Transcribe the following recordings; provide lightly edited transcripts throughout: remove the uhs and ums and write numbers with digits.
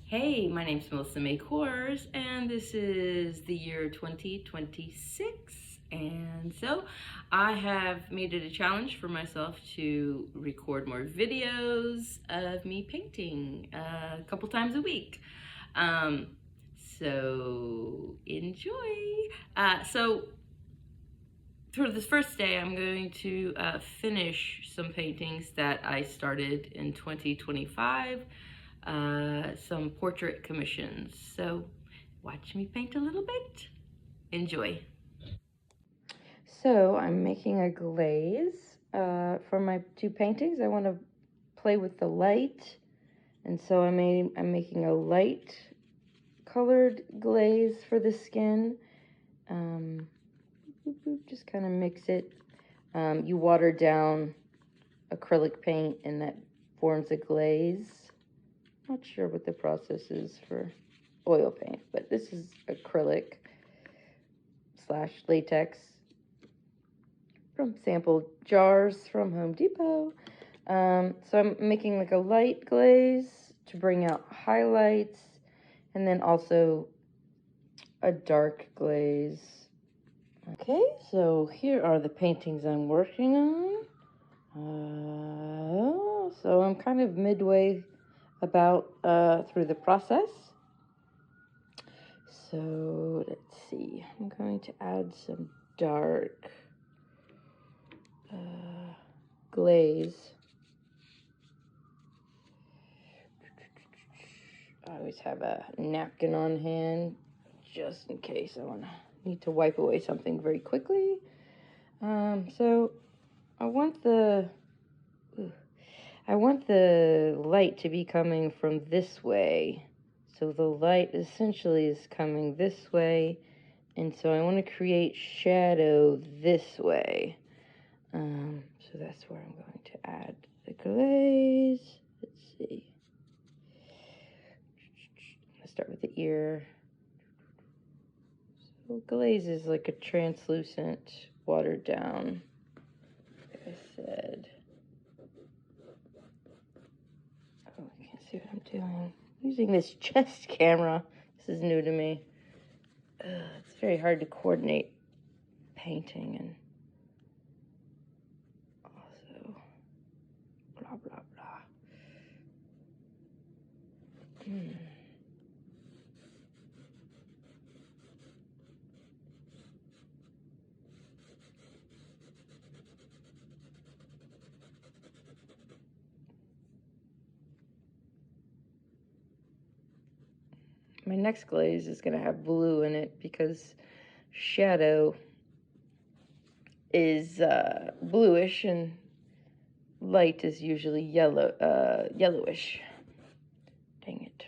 Hey, my name's Melissa May Kors, and this is the year 2026. And so I have made it a challenge for myself to record more videos of me painting a couple times a week. So enjoy. So for this first day, I'm going to finish some paintings that I started in 2025. Some portrait commissions. So watch me paint a little bit. Enjoy. So I'm making a glaze for my two paintings. I want to play with the light, and so I'm making a light colored glaze for the skin. Just kind of mix it. You water down acrylic paint, and that forms a glaze. Not sure what the process is for oil paint, but this is acrylic / latex from sample jars from Home Depot. So I'm making like a light glaze to bring out highlights, and then also a dark glaze. Okay, so here are the paintings I'm working on. So I'm kind of midway about through the process. So let's see, I'm going to add some dark glaze. I always have a napkin on hand just in case I need to wipe away something very quickly. So I want the light to be coming from this way. So the light essentially is coming this way, and so I want to create shadow this way. So that's where I'm going to add the glaze. Let's see. Let's start with the ear. So glaze is like a translucent, watered down, like I said. Oh, I can't see what I'm doing. I'm using this chest camera. This is new to me. It's very hard to coordinate painting and also blah, blah, blah. My next glaze is going to have blue in it because shadow is bluish and light is usually yellowish. Dang it.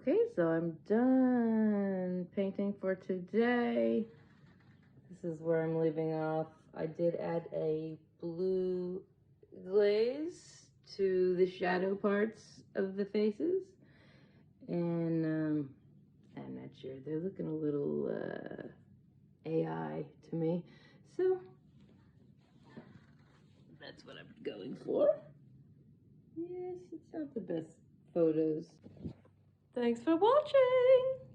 Okay, so I'm done painting for today. This is where I'm leaving off. I did add a blue glaze to the shadow parts of the faces, and I'm not sure, they're looking a little AI to me, so that's what I'm going for. Yes, it's not the best photos. Thanks for watching.